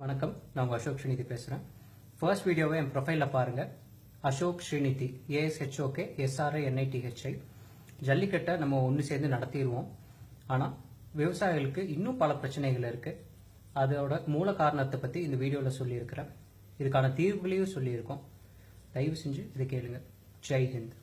வணக்கம், நான் உங்கள் அசோக் ஸ்ரீநிதி பேசுகிறேன். ஃபர்ஸ்ட் வீடியோவை என் ப்ரொஃபைலில் பாருங்கள். Ashok Srinidhi, ASHOK SRINITHI. ஜல்லிக்கட்டை நம்ம ஒன்று சேர்ந்து நடத்திடுவோம். ஆனால் விவசாயிகளுக்கு இன்னும் பல பிரச்சனைகள் இருக்குது. அதோட மூல காரணத்தை பற்றி இந்த வீடியோவில் சொல்லியிருக்கிறேன். இதுக்கான தீர்வுகளையும் சொல்லியிருக்கோம். தயவு செஞ்சு இதை கேளுங்க. ஜெய் ஹிந்த்.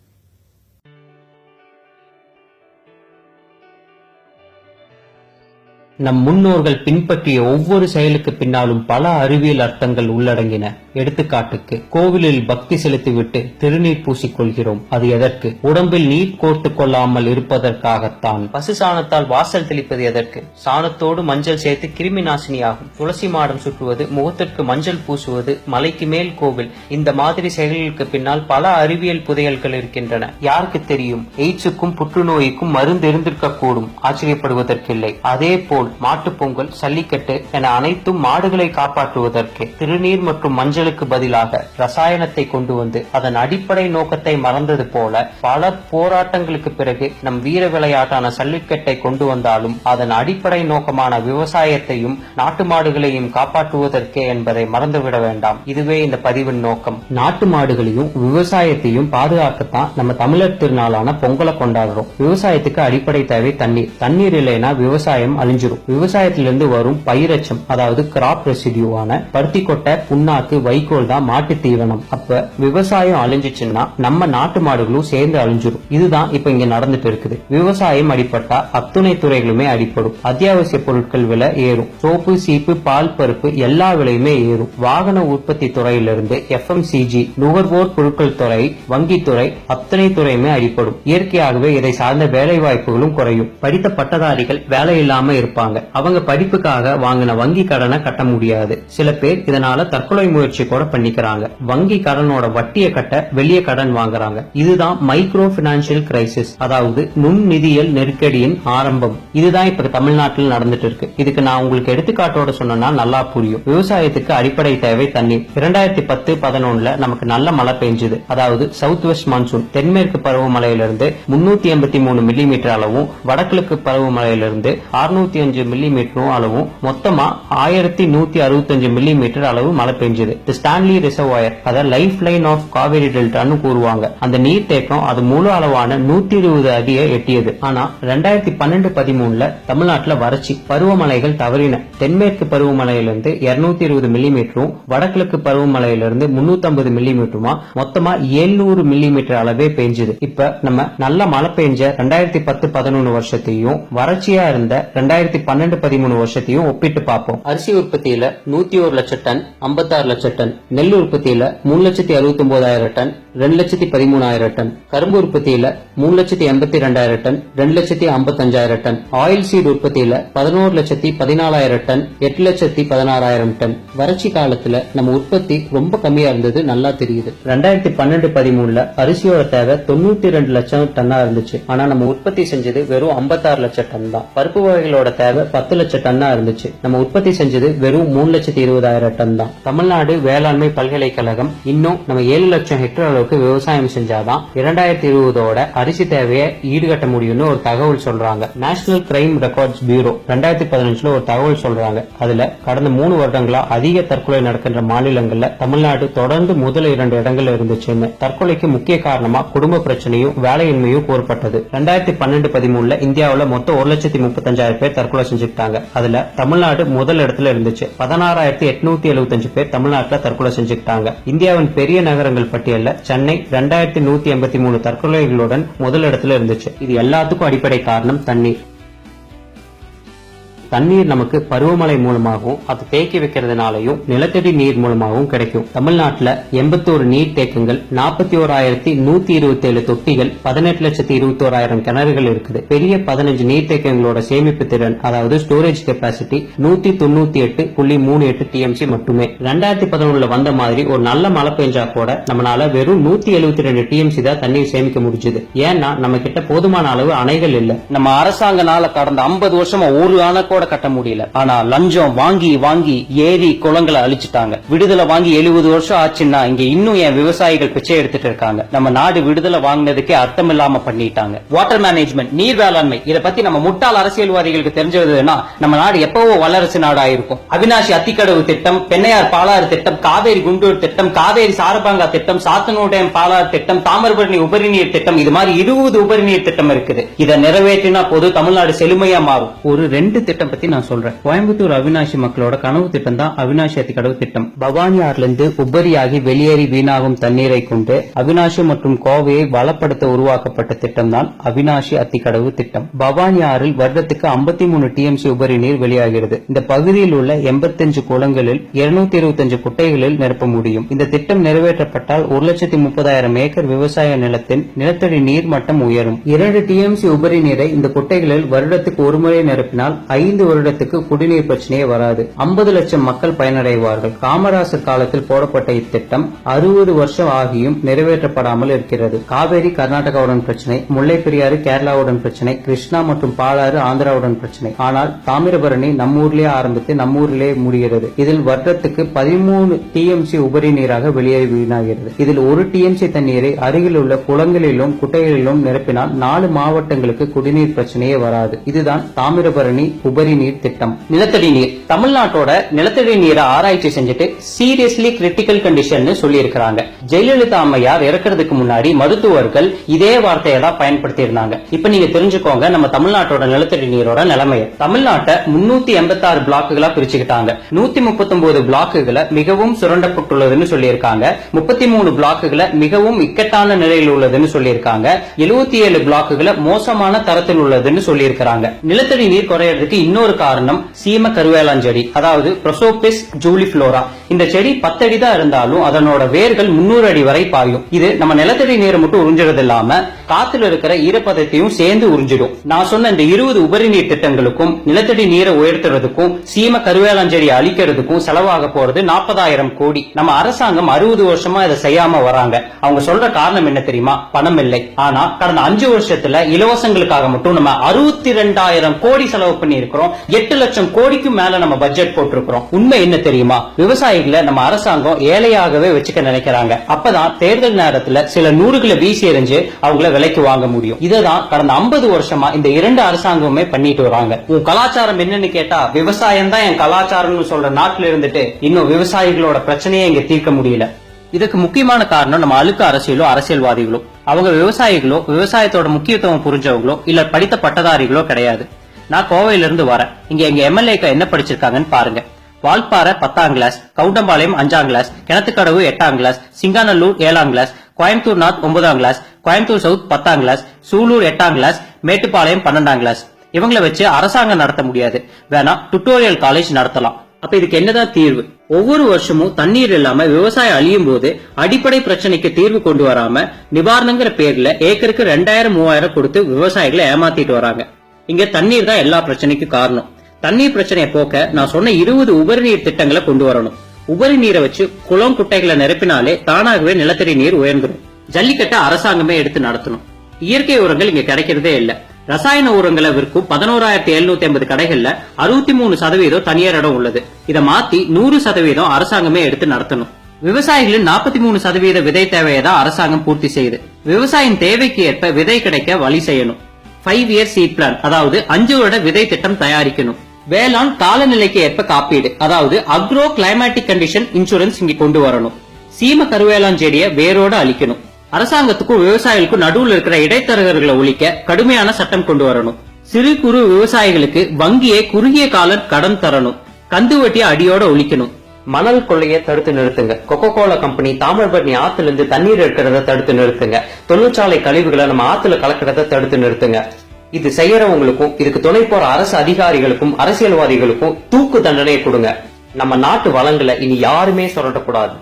நம் முன்னோர்கள் பின்பற்றிய ஒவ்வொரு செயலுக்கு பின்னாலும் பல அறிவியல் அர்த்தங்கள் உள்ளடங்கின. எடுத்துக்காட்டுக்கு, கோவிலில் பக்தி செலுத்திவிட்டு திருநீர் பூசிக்கொள்கிறோம். அது எதற்கு? உடம்பில் நீர் கோர்த்து கொள்ளாமல் இருப்பதற்காகத்தான். பசு சாணத்தால் வாசல் தெளிப்பது எதற்கு? சாணத்தோடு மஞ்சள் சேர்த்து கிருமி நாசினியாகும். துளசி மாடம் சுற்றுவது, முகத்திற்கு மஞ்சள் பூசுவது, மலைக்கு மேல் கோவில், இந்த மாதிரி செயல்களுக்கு பின்னால் பல அறிவியல் புதையல்கள் இருக்கின்றன. யாருக்கு தெரியும், எய்ட்ஸுக்கும் புற்றுநோய்க்கும் மருந்து இருந்திருக்க கூடும். ஆச்சரியப்படுவதற்கில்லை. அதே போல் மாட்டுப்பொங்கல், சல்லிக்கட்டு என அனைத்தும் மாடுகளை காப்பாற்றுவதற்கு. திருநீர் மற்றும் மஞ்சளுக்கு பதிலாக ரசாயனத்தை கொண்டு வந்து அதன் அடிப்படை நோக்கத்தை மறந்தது போல பல போராட்டங்களுக்கு பிறகு நம் வீர விளையாட்டான சல்லிக்கட்டை கொண்டு வந்தாலும் அதன் அடிப்படை நோக்கமான விவசாயத்தையும் நாட்டு மாடுகளையும் காப்பாற்றுவதற்கே என்பதை மறந்துவிட வேண்டாம். இதுவே இந்த பதிவின் நோக்கம். நாட்டு மாடுகளையும் விவசாயத்தையும் பாதுகாக்கத்தான் நம்ம தமிழர் திருநாளான பொங்கலை கொண்டாடுறோம். விவசாயத்துக்கு அடிப்படை தேவை தண்ணீர். தண்ணீர் இல்லைன்னா விவசாயம் அழிஞ்சிடும். விவசாயத்திலிருந்து வரும் பயிரச்சம், அதாவது கிராப் ரெசிடியூவான பருத்தி கொட்டை, புண்ணாக்கு, வைக்கோல் தான் மாட்டு தீவனம். அப்ப விவசாயம் அழிஞ்சிச்சுன்னா நம்ம நாட்டு மாடுகளும் சேர்ந்து அழிஞ்சிடும். இதுதான் இப்ப இங்க நடந்துட்டு இருக்குது. விவசாயம் அடிப்பட்டா அத்துணை துறைகளுமே அடிப்படும். அத்தியாவசிய பொருட்கள் விலை ஏறும். சோப்பு, சீப்பு, பால், பருப்பு எல்லா விலையுமே ஏறும். வாகன உற்பத்தி துறையிலிருந்து FMCG, நுகர்வோர் பொருட்கள் துறை, வங்கித்துறை, அத்தனை துறையுமே அடிப்படும். இயற்கையாகவே இதை சார்ந்த வேலை வாய்ப்புகளும் குறையும். படித்த பட்டதாரிகள் வேலை இல்லாம இருப்பாங்க. அவங்க படிப்புக்காக வாங்கின வங்கி கடனை கட்ட முடியாது. சில பேர் இதனால தற்கொலை முயற்சி கூட பண்ணிக்கிறாங்க. வங்கி கடனோட வட்டியை கட்ட வெளியே கடன் வாங்குறாங்க. இதுதான் மைக்ரோ பினான்சியல் கிரைசிஸ், அதாவது நுண் நிதியியல் நெருக்கடியின் ஆரம்பம். இதுதான் இப்ப தமிழ்நாட்டில் நடந்துட்டு இருக்கு. இதுக்கு நான் உங்களுக்கு எடுத்துக்காட்டோட சொன்னா நல்லா புரியும். விவசாயத்துக்கு அடிப்படை தேவை தண்ணீர். 2010-11 நமக்கு நல்ல மழை பெஞ்சது. அதாவது சவுத் வெஸ்ட் மான்சூன் தென்மேற்கு பருவமழையிலிருந்து 383 மில்லிமீட்டர் அளவும், வடகிழக்கு பருவமழையிலிருந்து 605 மில்லிமீட்டரும் அளவும், மொத்தமா 1165 மில்லிமீட்டர் அளவு மழை பெஞ்சது. ஸ்டான்லி ரிசர்வாயர், அத லைஃப் லைன் ஆஃப் காவேரி டெல்டான்னு கூறுவாங்க. அந்த நீர் தேக்கம் அது முழு அளவான 120 அடியை எட்டியது. ஆனா 2012-13 தமிழ்நாட்டில் வறட்சி, பருவமழைகள் தவறின. தென்மேற்கு பருவமழையிலிருந்து 220 மில்லிமீட்டரும், வடகிழக்கு பருவமழையிலிருந்து 350 மில்லிமீட்டருமா, மொத்தமா 700 மில்லிமீட்டர் அளவே பெஞ்சது. இப்ப நம்ம நல்ல மழை பெஞ்ச 2010-11 வருஷத்தையும் வறட்சியா இருந்த 2012-13 வருஷத்தையும் ஒப்பிட்டு பார்ப்போம். அரிசி உற்பத்தியில 101 லட்சம் டன், 56 லட்சம் டன். நெல் உற்பத்தியில 3,69,000 டன், 2,13,000 டன். கரும்பு உற்பத்தியில 3,82,000 டன், 2,55,000 டன். ஆயில் சீட் உற்பத்தியில 11,14,000 டன், 8,16,000 டன். வறட்சி காலத்துல நம்ம உற்பத்தி ரொம்ப கம்மியா இருந்தது நல்லா தெரியுது. 2012-13 அரிசியோட தேவை 92 லட்சம் டன்னா இருந்துச்சு. ஆனா நம்ம உற்பத்தி செஞ்சது வெறும் 56 லட்சம் டன் தான். பருப்பு வகைகளோட தேவை 10 லட்சம் டன்னா இருந்துச்சு. நம்ம உற்பத்தி செஞ்சது வெறும் 3,20,000 டன் தான். தமிழ்நாடு வேளாண்மை பல்கலைக்கழகம் இன்னும் நம்ம 7 லட்சம் ஹெக்டேர் அளவுக்கு விவசாயம் செஞ்சாதான் 2020 அரிசி தேவையை ஈடுகட்ட முடியும்னு ஒரு தகவல் சொல்றாங்க. நேஷனல் கிரைம் ரெக்கார்ட்ஸ் பியூரோ 2015 ஒரு தகவல் சொல்றாங்க. அதுல கடந்த 3 வருடங்களா அதிக தற்கொலை நடக்கின்ற மாநிலங்கள்ல தமிழ்நாடு தொடர்ந்து முதல் 2 இடங்கள்ல இருந்துச்சுன்னு. தற்கொலைக்கு முக்கிய காரணமா குடும்ப பிரச்சனையும் வேலையின்மையும் கூறப்பட்டது. 2012-13 இந்தியாவில் மொத்தம் 1,35,000 பேர் தற்கொலை செஞ்சுக்கிட்டாங்க. அதுல தமிழ்நாடு முதல் இடத்துல இருந்துச்சு. 16,875 பேர் தமிழ்நாட்டில் தற்கொலை செஞ்சுக்கிட்டாங்க. இந்தியாவின் பெரிய நகரங்கள் பட்டியல்ல சென்னை 2,183 தற்கொலைகளுடன் முதல் இடத்துல இருந்துச்சு. இது எல்லாத்துக்கும் அடிப்படை காரணம் தண்ணீர். தண்ணீர் நமக்கு பருவமழை மூலமாகவும் அது தேக்கி வைக்கிறதுனாலையும் நிலத்தடி நீர் மூலமாகவும் கிடைக்கும். தமிழ்நாட்டில் 81 நீர் தேக்கங்கள், 41,127 தொட்டிகள், 18,21,000 கிணறுகள் இருக்குது. பெரிய 15 நீர் தேக்கங்களோட சேமிப்பு திறன், அதாவது ஸ்டோரேஜ் கெப்பாசிட்டி 198.38 TMC மட்டுமே. 2011 வந்த மாதிரி ஒரு நல்ல மழை பெஞ்சா கூட நம்மளால வெறும் 172 TMC தான் தண்ணீர் சேமிக்க முடிஞ்சது. ஏன்னா நம்ம கிட்ட போதுமான அளவு அணைகள் இல்ல. நம்ம அரசாங்கனால கடந்த 50 வருஷமா ஒரு அணை கூட கட்ட முடியல. ஆனா லஞ்சம் வாங்கி வாங்கி ஏரி குளங்களை அழிச்சிட்டாங்க. விடுதலை வாங்கி 70 வருஷம் ஆச்சுன்னா இங்க இன்னும் என் விவசாயிகள் பிச்சை எடுத்துட்டு இருக்காங்க. நம்ம நாடு விடுதலை வாங்கினதுக்கே அர்த்தம் இல்லாம பண்ணிட்டாங்க. வாட்டர் மேனேஜ்மெண்ட், நீர் வேளாண்மை, இத பத்தி நம்ம முட்டாள் அரசியல்வாதிகளுக்கு தெரிஞ்சதுன்னா நம்ம நாடு எப்பவோ வல்லரசு நாடா இருக்கும். அவினாசி அத்திக்கடவு திட்டம், பெண்ணையார் பாலாறு திட்டம், காவேரி குண்டூர் திட்டம், காவேரி சாரபாங்கா திட்டம், சாத்தனூர் பாலாறு திட்டம், தாமிரபரணி உபரிநீர் திட்டம், இது மாதிரி 20 உபரிநீர் திட்டம் இருக்குது. இதை நிறைவேற்றினா போது தமிழ்நாடு செழுமையா மாறும். ஒரு 2 திட்டம் பத்தி நான் சொல்றேன். கோயம்புத்தூர் அவினாசி மக்களோட கனவு திட்டம் தான் அவினாசி அத்திக்கடவு திட்டம். பவானி ஆறிலிருந்து உபரியாகி வெளியேறி வீணாகும் தண்ணீரை கொண்டு அவினாசி மற்றும் கோவையை வளப்படுத்த உருவாக்கப்பட்ட திட்டம் தான் அவினாசி அத்திக்கடவு திட்டம். பவானி ஆறில் வருடத்துக்கு 53 டிஎம்சி உபரி நீர் வெளியாகிறது. இந்த பகுதியில் உள்ள 85 குளங்களில் 225 குட்டைகளில் நிரப்ப முடியும். இந்த திட்டம் நிறைவேற்றப்பட்டால் 1,30,000 ஏக்கர் விவசாய நிலத்தின் நிலத்தடி நீர் மட்டம் உயரும். 2 டிஎம்சி உபரி நீரை இந்த குட்டைகளில் வருடத்துக்கு ஒரு முறை நிரப்பினால் 5 வருடத்துக்கு குடிநீர் பிரச்சனையே வராது. 50 லட்சம் மக்கள் பயனடைவார்கள். காமராசர் காலத்தில் போடப்பட்ட இத்திட்டம் 60 வருஷம் ஆகியும் நிறைவேற்றப்படாமல் இருக்கிறது. காவேரி கர்நாடகாவுடன் பிரச்சனை, முல்லை பெரியாறு கேரளாவுடன் பிரச்சனை, கிருஷ்ணா மற்றும் பாலாறு ஆந்திராவுடன் பிரச்சனை. ஆனால் தாமிரபரணி நம்மூர்லயே ஆரம்பித்து நம்மூரிலே முடிகிறது. இதில் வருடத்துக்கு 13 டிஎம்சி உபரி நீராக வெளியேறி வீணாகிறது. இதில் 1 டிஎம்சி தண்ணீரை அருகில் உள்ள குளங்களிலும் குட்டைகளிலும் நிரப்பினால் 4 மாவட்டங்களுக்கு குடிநீர் பிரச்சனையே வராது. இதுதான் தாமிரபரணி உபரி நீர் திட்டம். நிலத்தடி நீர், தமிழ்நாட்டோட நிலத்தடி நீரை ஆராய்ச்சி செஞ்சுட்டு சீரியஸ்லி கிரிட்டிக்கல் கண்டிஷன் சொல்லி இருக்கிறாங்க. ஜெயலலிதா அம்மையார் இறக்கிறதுக்கு முன்னாடி மருத்துவர்கள் இதே வார்த்தையை தான் பயன்படுத்தி இருந்தாங்க. இப்ப நீங்க தெரிஞ்சுக்கோங்க நம்ம தமிழ்நாட்டோட நிலத்தடி நீரோட நிலைமையை. தமிழ்நாட்டை 386 பிளாக்குகளா பிரிச்சுக்கிட்டாங்க. 139 பிளாக்குகளை மிகவும் சுரண்டப்பட்டுள்ளதுன்னு சொல்லியிருக்காங்க. 33 பிளாக்குகளை மிகவும் இக்கட்டான நிலையில் உள்ளதுன்னு சொல்லியிருக்காங்க. 77 பிளாக்குகளை மோசமான தரத்தில் உள்ளதுன்னு சொல்லியிருக்காங்க. நிலத்தடி நீர் குறையறதுக்கு இன்னொரு காரணம் சீம கருவேலாஞ்செடி, அதாவது ப்ரோசோபிஸ் ஜூலிஃப்ளோரா. இந்த செடி 10 அடி தான் இருந்தாலும் அதனோட வேர்கள் 300 அடி வரை பாயும். இது நம்ம நிலத்தடி நீரை மட்டும் உறிஞ்சுறது இல்லாம காத்துல இருக்கிற ஈரப்பதத்தையும் சேர்ந்து உறிஞ்சிடும். நான் சொன்ன இந்த 20 உபரி நீர் திட்டங்களுக்கும் நிலத்தடி நீரை உயர்த்துறதுக்கும் சீம கருவேலாஞ்செடி அழிக்கிறதுக்கும் செலவாக போறது 40,000 கோடி. நம்ம அரசாங்கம் 60 வருஷமா இதை செய்யாம வராங்க. அவங்க சொல்ற காரணம் என்ன தெரியுமா? பணம் இல்லை. ஆனா கடந்த 5 வருஷத்துல இலவசங்களுக்காக மட்டும் நம்ம 62,000 கோடி செலவு பண்ணி இருக்கிறோம். 8 லட்சம் கோடிக்கும் மேல நம்ம பட்ஜெட் போட்டிருக்கிறோம். உண்மை என்ன தெரியுமா? விவசாயிகளை நம்ம அரசாங்கம் ஏழையாகவே வச்சுக்க நினைக்கிறாங்க. அப்பதான் தேர்தல் நேரத்துல சில நூறுகளை வீசி எறிஞ்சு அவங்கள விலைக்கு வாங்க முடியும். இததான் கடந்த 50 வருஷமா இந்த 2 அரசாங்கமே பண்ணிட்டு வராங்க. உன் கலாச்சாரம் என்னன்னு கேட்டா விவசாயம் தான் என் கலாச்சாரம்னு சொல்ற நாட்டுல இருந்துட்டு இன்னும் விவசாயிகளோட பிரச்சனையே இங்க தீர்க்க முடியல. இதுக்கு முக்கியமான காரணம் நம்ம அழுக்க அரசியலோ அரசியல்வாதிகளோ. அவங்க விவசாயிகளோ விவசாயத்தோட முக்கியத்துவம் புரிஞ்சவங்களோ இல்ல படித்த பட்டதாரிகளோ கிடையாது. நான் கோவையில இருந்து வரேன். இங்க எங்க எம்எல்ஏக்கு என்ன படிச்சிருக்காங்கன்னு பாருங்க. வால்பாறை 10ஆம் கிளாஸ், கவுண்டம்பாளையம் 5ஆம் கிளாஸ், கிணத்துக்கடவு 8ஆம் கிளாஸ், சிங்காநல்லூர் 7ஆம் கிளாஸ், கோயம்புத்தூர் நார்த் 9ஆம் கிளாஸ், கோயம்புத்தூர் சவுத் 10ஆம் கிளாஸ், சூலூர் 8ஆம் கிளாஸ், மேட்டுப்பாளையம் 12ஆம் கிளாஸ். இவங்களை வச்சு அரசாங்கம் நடத்த முடியாது. வேணா டுட்டோரியல் காலேஜ் நடத்தலாம். அப்ப இதுக்கு என்னதான் தீர்வு? ஒவ்வொரு வருஷமும் தண்ணீர் இல்லாம விவசாயம் அழியும் போது அடிப்படை பிரச்சனைக்கு தீர்வு கொண்டு வராம நிவாரணங்கிற பேர்ல ஏக்கருக்கு 2000-3000 கொடுத்து விவசாயிகளை ஏமாத்திட்டு வராங்க. இங்க தண்ணீர் தான் எல்லா பிரச்சனைக்கும் காரணம். தண்ணீர் பிரச்சனையை போக்க நான் சொன்ன 20 உபரி நீர் திட்டங்களை கொண்டு வரணும். உபரி நீரை வச்சு குளம் குட்டைகளை நிரப்பினாலே தானாகவே நிலத்தடி நீர் உயர்ந்துடும். ஜல்லிக்கட்டை அரசாங்கமே எடுத்து நடத்தணும். இயற்கை உரங்கள் இங்க கிடைக்கிறதே இல்ல. ரசாயன உரங்களை விற்கும் 11,750 கடைகள்ல 63% தனியார் இடம் உள்ளது. இதை மாத்தி 100% அரசாங்கமே எடுத்து நடத்தணும். விவசாயிகளின் 43% விதை தேவையை தான் அரசாங்கம் பூர்த்தி செய்யுது. விவசாயின் தேவைக்கு ஏற்ப விதை கிடைக்க வழி செய்யணும். 5 இயர் சீட் பிளான், அதாவது 5 வருட விதை திட்டம் தயாரிக்கணும். வேளாண் காலநிலைக்கு ஏற்ப காப்பீடு, அதாவது அக்ரோ கிளைமேட்டிக் கண்டிஷன் இன்சூரன்ஸ் இங்க கொண்டு வரணும். சீம கருவேலாஞ்செடியை வேரோட அழிக்கணும். அரசாங்கத்துக்கும் விவசாயிகளுக்கும் நடுவில் இருக்கிற இடைத்தரகர்களை ஒழிக்க கடுமையான சட்டம் கொண்டு வரணும். சிறு குறு விவசாயிகளுக்கு வங்கியை குறுகிய கால கடன் தரணும். கந்து வட்டியை அடியோட ஒழிக்கணும். மணல் கொள்ளையை தடுத்து நிறுத்துங்க. கொக்கோ கோலா கம்பெனி தாமிரபரணி ஆத்துல இருந்து தண்ணீர் எடுக்கிறத தடுத்து நிறுத்துங்க. தொழிற்சாலை கழிவுகளை நம்ம ஆத்துல கலக்கிறத தடுத்து நிறுத்துங்க. இது செய்யறவங்களுக்கும் இதுக்கு துணை போற அரசு அதிகாரிகளுக்கும் அரசியல்வாதிகளுக்கும் தூக்கு தண்டனை கொடுங்க. நம்ம நாட்டு வளங்களை இனி யாருமே சுரண்டக்கூடாது.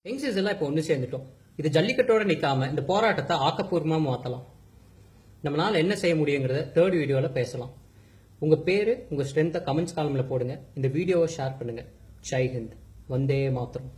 யங்ஸ்டர்ஸ் எல்லாம் இப்போ ஒன்று சேர்ந்துட்டோம். இது ஜல்லிக்கட்டோட நிக்காம இந்த போராட்டத்தை ஆக்கப்பூர்வமா மாத்தலாம். நம்மளால என்ன செய்ய முடியுங்கிறத 3rd வீடியோல பேசலாம். உங்க பேரு உங்க ஸ்ட்ரென்த்தை கமெண்ட்ஸ் காலம்ல போடுங்க. இந்த வீடியோவை ஷேர் பண்ணுங்க. ஜெய் ஹிந்த். வந்தே மாதரம்.